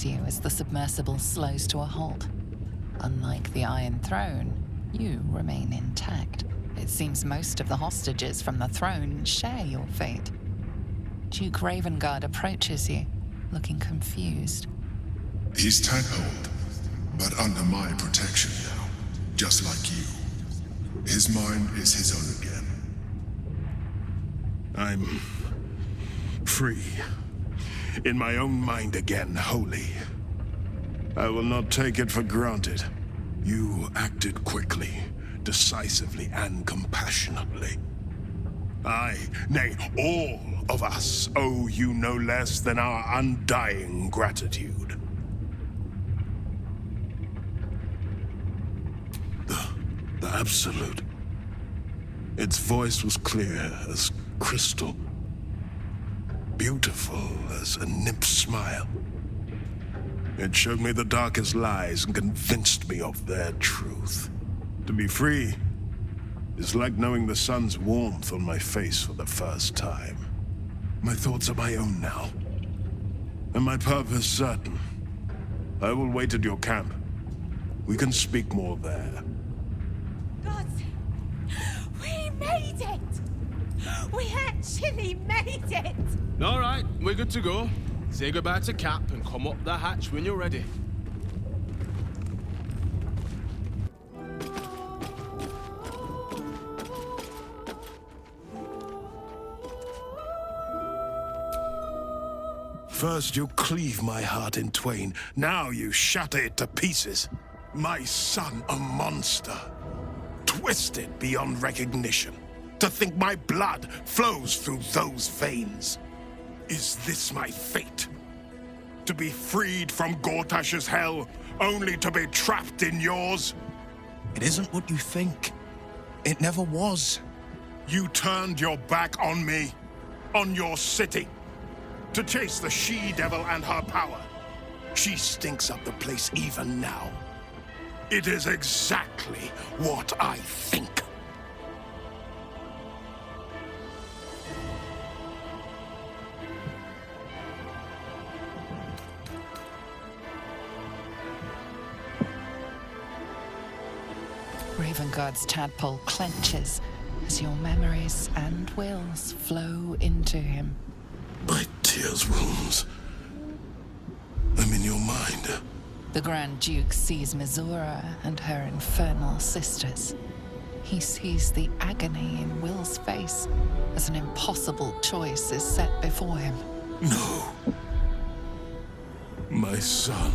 approaches you as the submersible slows to a halt. Unlike the Iron Throne, you remain intact. It seems most of the hostages from the throne share your fate. Duke Ravengard approaches you, looking confused. He's tadpoled, but under my protection now, just like you. His mind is his own again. I'm free. In my own mind again, wholly. I will not take it for granted. You acted quickly, decisively, and compassionately. I, nay, all of us owe you no less than our undying gratitude. The Absolute. Its voice was clear as crystal. Beautiful as a nymph's smile. It showed me the darkest lies and convinced me of their truth. To be free is like knowing the sun's warmth on my face for the first time. My thoughts are my own now, and my purpose certain. I will wait at your camp. We can speak more there. Gods, we made it! We actually made it! All right, we're good to go. Say goodbye to Cap and come up the hatch when you're ready. First you cleave my heart in twain, now you shatter it to pieces. My son a monster, twisted beyond recognition. To think my blood flows through those veins. Is this my fate? To be freed from Gortash's hell, only to be trapped in yours? It isn't what you think. It never was. You turned your back on me, on your city, to chase the she-devil and her power. She stinks up the place even now. It is exactly what I think. Ravengard's tadpole clenches as your memories and wills flow into him. My tears wounds. I'm in your mind. The Grand Duke sees Mizora and her infernal sisters. He sees the agony in Will's face as an impossible choice is set before him. No. My son.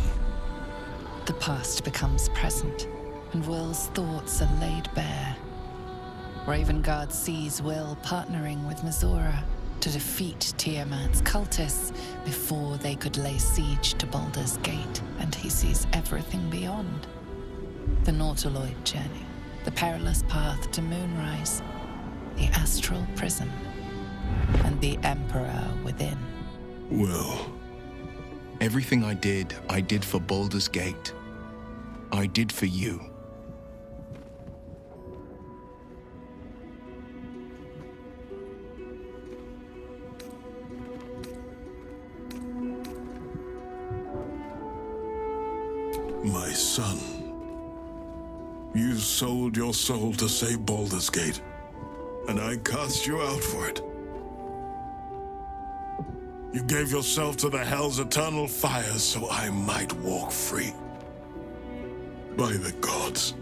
The past becomes present, and Will's thoughts are laid bare. Ravengard sees Will partnering with Mizora to defeat Tiamat's cultists before they could lay siege to Baldur's Gate, and he sees everything beyond. The Nautiloid journey, the perilous path to Moonrise, the astral prison, and the Emperor within. Will. Everything I did for Baldur's Gate. I did for you. My son, you sold your soul to save Baldur's Gate, and I cast you out for it. You gave yourself to the Hell's eternal fires so I might walk free. By the gods,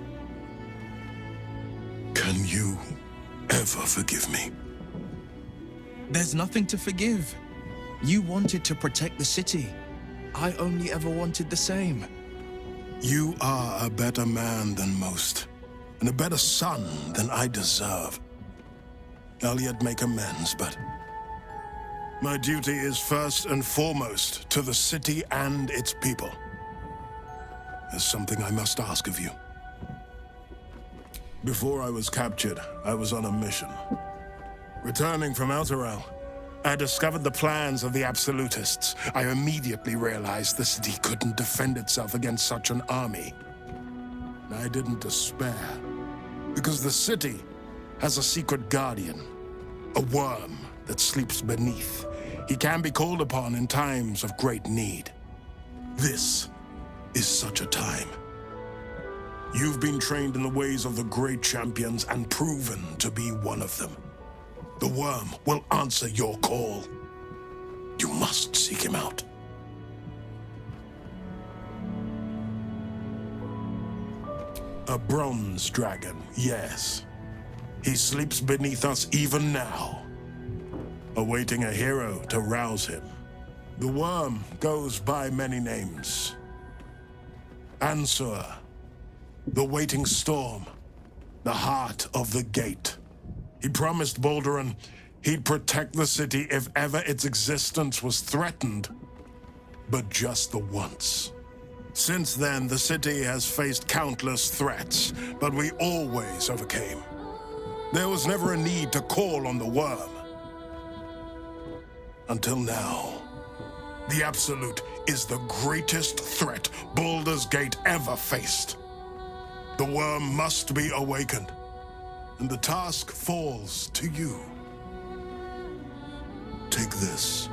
can you ever forgive me? There's nothing to forgive. You wanted to protect the city. I only ever wanted the same. You are a better man than most, and a better son than I deserve. I'll yet make amends, but my duty is first and foremost to the city and its people. There's something I must ask of you. Before I was captured, I was on a mission. Returning from Elturel, I discovered the plans of the Absolutists. I immediately realized the city couldn't defend itself against such an army. I didn't despair, because the city has a secret guardian, a worm that sleeps beneath. He can be called upon in times of great need. This is such a time. You've been trained in the ways of the great champions and proven to be one of them. The worm will answer your call. You must seek him out. A bronze dragon, yes. He sleeps beneath us even now, awaiting a hero to rouse him. The worm goes by many names. Ansur, the waiting storm, the heart of the gate. He promised Baldur he'd protect the city if ever its existence was threatened, but just the once. Since then, the city has faced countless threats, but we always overcame. There was never a need to call on the worm. Until now. The Absolute is the greatest threat Baldur's Gate ever faced. The worm must be awakened, and the task falls to you. Take this.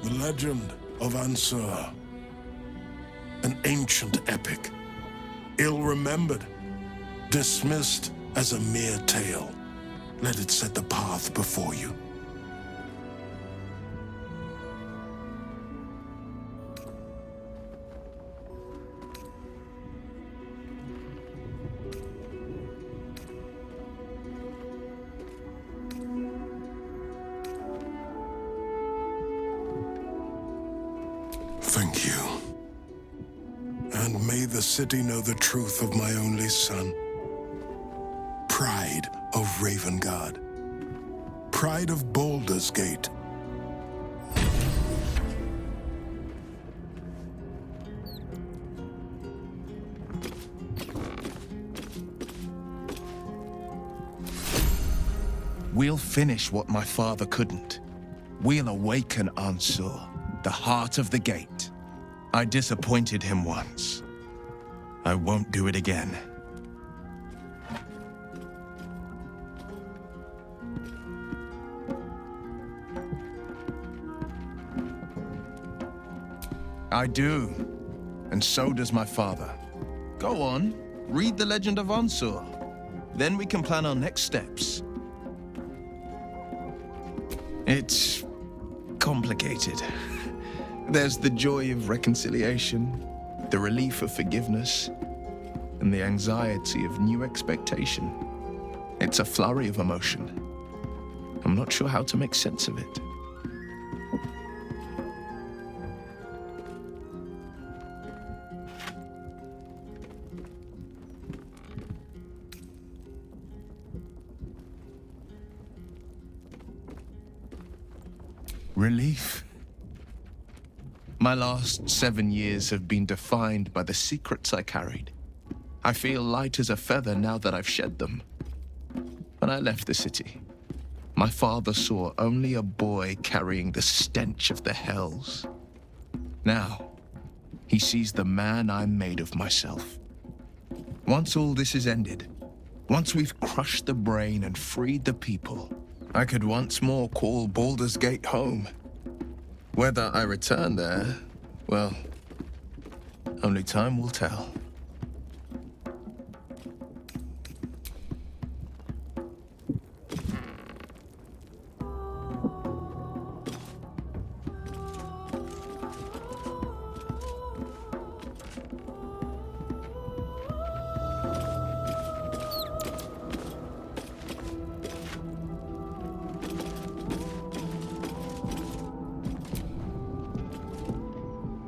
The legend of Ansur. An ancient epic. Ill-remembered. Dismissed as a mere tale. Let it set the path before you. Thank you. And may the city know the truth of my only son. Pride of Ravengard. Pride of Baldur's Gate. We'll finish what my father couldn't. We'll awaken Ansur, the heart of the gate. I disappointed him once. I won't do it again. I do, and so does my father. Go on, read the legend of Ansur. Then we can plan our next steps. It's complicated. There's the joy of reconciliation, the relief of forgiveness, and the anxiety of new expectation. It's a flurry of emotion. I'm not sure how to make sense of it. Relief. My last 7 years have been defined by the secrets I carried. I feel light as a feather now that I've shed them. When I left the city, my father saw only a boy carrying the stench of the hells. Now, he sees the man I made of myself. Once all this is ended, once we've crushed the brain and freed the people, I could once more call Baldur's Gate home. Whether I return there, well, only time will tell.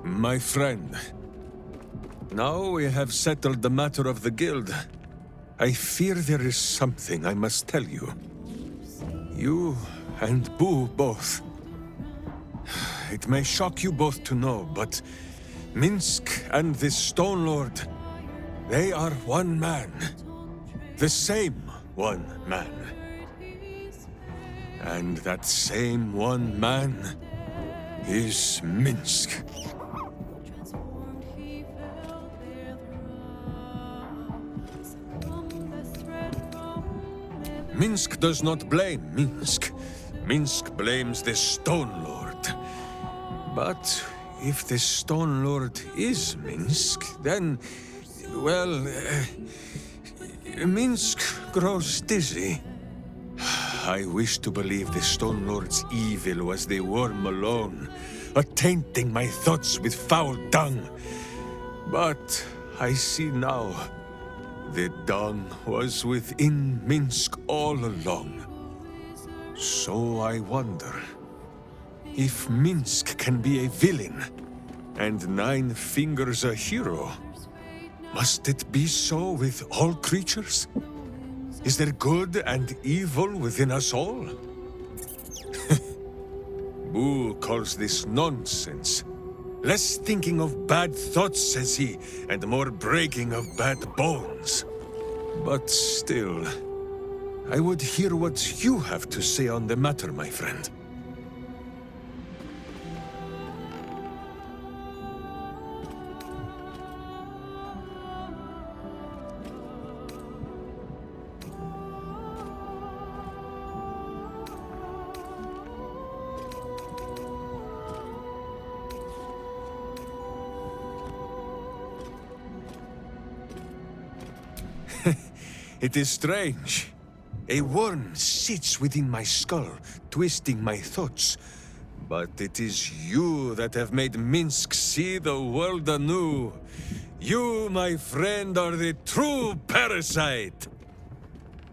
My friend, now we have settled the matter of the guild. I fear there is something I must tell you. You and Boo both. It may shock you both to know, but Minsk and this Stone Lord, they are one man. The same one man. And that same one man is Minsk. Minsk does not blame Minsk. Minsk blames the Stone Lord. But If the Stone Lord is Minsk, then, well, Minsk grows dizzy. I wish to believe the Stone Lord's evil was the worm alone, tainting my thoughts with foul dung. But I see now, the dung was within Minsk all along. So I wonder, if Minsk can be a villain, and Nine Fingers a hero, must it be so with all creatures? Is there good and evil within us all? Boo calls this nonsense. Less thinking of bad thoughts, says he, and more breaking of bad bones. But still, I would hear what you have to say on the matter, my friend. It is strange. A worm sits within my skull, twisting my thoughts. But it is you that have made Minsk see the world anew. You, my friend, are the true parasite.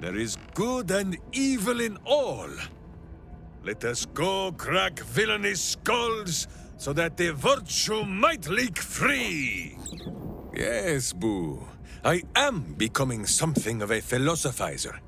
There is good and evil in all. Let us go crack villainous skulls, so that the virtue might leak free. Yes, Boo. I am becoming something of a philosophizer.